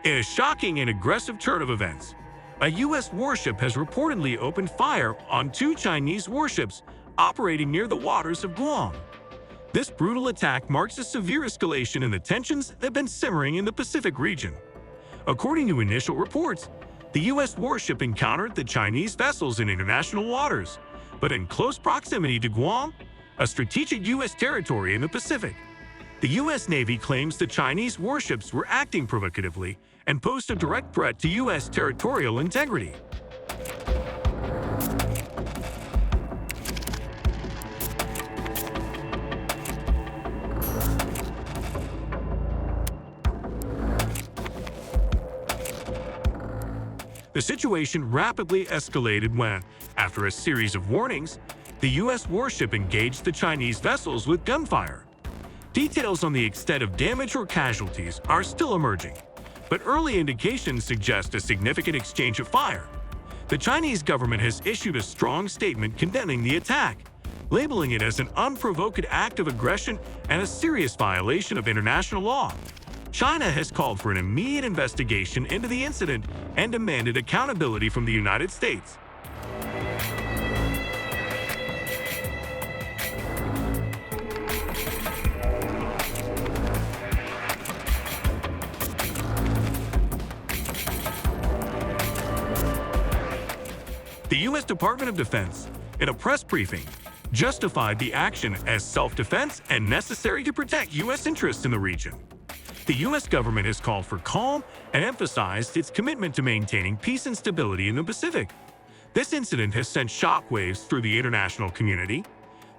In a shocking and aggressive turn of events, a U.S. warship has reportedly opened fire on two Chinese warships operating near the waters of Guam. This brutal attack marks a severe escalation in the tensions that have been simmering in the Pacific region. According to initial reports, the U.S. warship encountered the Chinese vessels in international waters, but in close proximity to Guam, a strategic U.S. territory in the Pacific. The U.S. Navy claims the Chinese warships were acting provocatively and posed a direct threat to U.S. territorial integrity. The situation rapidly escalated when, after a series of warnings, the U.S. warship engaged the Chinese vessels with gunfire. Details on the extent of damage or casualties are still emerging, but early indications suggest a significant exchange of fire. The Chinese government has issued a strong statement condemning the attack, labeling it as an unprovoked act of aggression and a serious violation of international law. China has called for an immediate investigation into the incident and demanded accountability from the United States. The U.S. Department of Defense, in a press briefing, justified the action as self-defense and necessary to protect U.S. interests in the region. The U.S. government has called for calm and emphasized its commitment to maintaining peace and stability in the Pacific. This incident has sent shockwaves through the international community.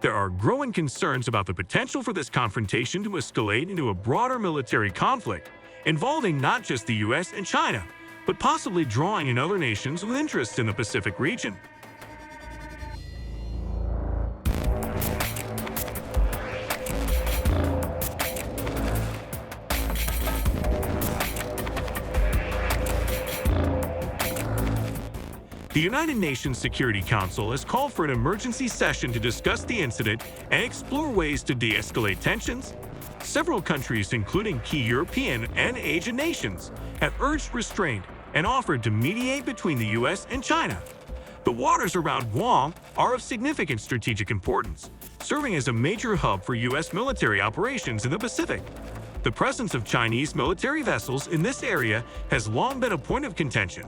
There are growing concerns about the potential for this confrontation to escalate into a broader military conflict involving not just the U.S. and China, but possibly drawing in other nations with interests in the Pacific region. The United Nations Security Council has called for an emergency session to discuss the incident and explore ways to de-escalate tensions. Several countries, including key European and Asian nations, have urged restraint and offered to mediate between the U.S. and China. The waters around Guam are of significant strategic importance, serving as a major hub for U.S. military operations in the Pacific. The presence of Chinese military vessels in this area has long been a point of contention.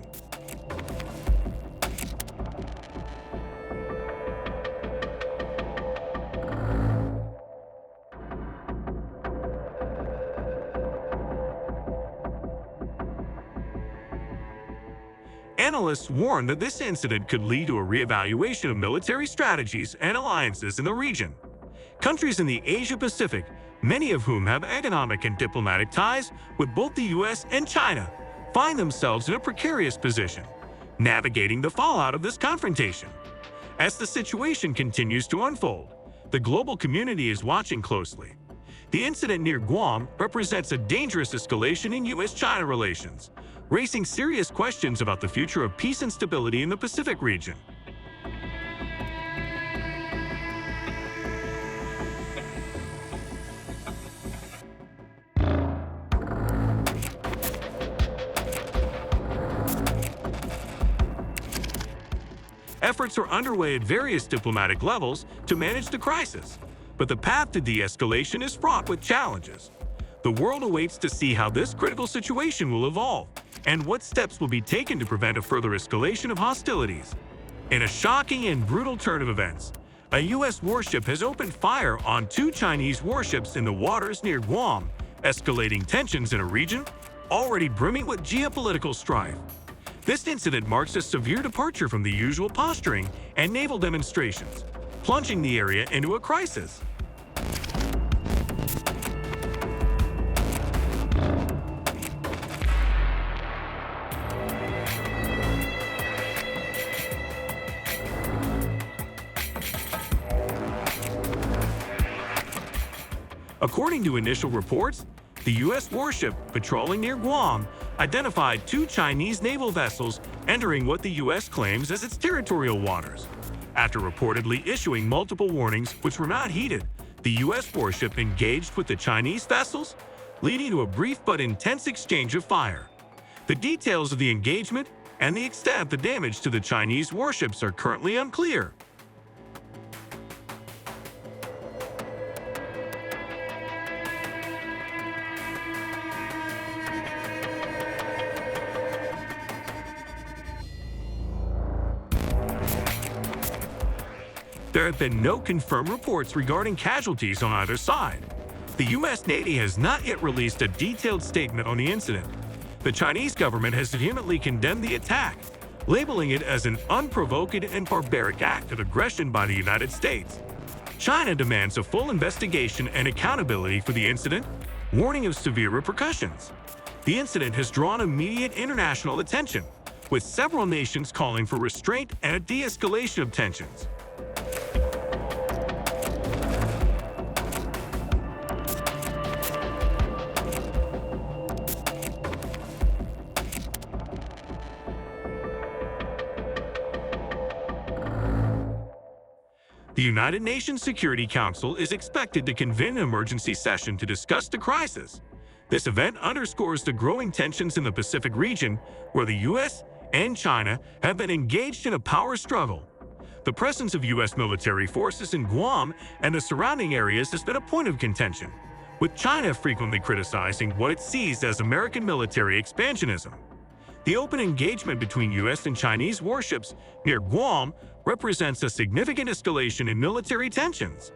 Analysts warn that this incident could lead to a reevaluation of military strategies and alliances in the region. Countries in the Asia-Pacific, many of whom have economic and diplomatic ties with both the U.S. and China, find themselves in a precarious position, navigating the fallout of this confrontation. As the situation continues to unfold, the global community is watching closely. The incident near Guam represents a dangerous escalation in U.S.-China relations, raising serious questions about the future of peace and stability in the Pacific region. Efforts are underway at various diplomatic levels to manage the crisis, but the path to de-escalation is fraught with challenges. The world awaits to see how this critical situation will evolve and what steps will be taken to prevent a further escalation of hostilities. In a shocking and brutal turn of events, a U.S. warship has opened fire on two Chinese warships in the waters near Guam, escalating tensions in a region already brimming with geopolitical strife. This incident marks a severe departure from the usual posturing and naval demonstrations, plunging the area into a crisis. According to initial reports, the U.S. warship patrolling near Guam identified two Chinese naval vessels entering what the U.S. claims as its territorial waters. After reportedly issuing multiple warnings which were not heeded, the U.S. warship engaged with the Chinese vessels, leading to a brief but intense exchange of fire. The details of the engagement and the extent of the damage to the Chinese warships are currently unclear. There have been no confirmed reports regarding casualties on either side. The U.S. Navy has not yet released a detailed statement on the incident. The Chinese government has vehemently condemned the attack, labeling it as an unprovoked and barbaric act of aggression by the United States. China demands a full investigation and accountability for the incident, warning of severe repercussions. The incident has drawn immediate international attention, with several nations calling for restraint and a de-escalation of tensions. The United Nations Security Council is expected to convene an emergency session to discuss the crisis. This event underscores the growing tensions in the Pacific region, where the U.S. and China have been engaged in a power struggle. The presence of U.S. military forces in Guam and the surrounding areas has been a point of contention, with China frequently criticizing what it sees as American military expansionism. The open engagement between U.S. and Chinese warships near Guam represents a significant escalation in military tensions.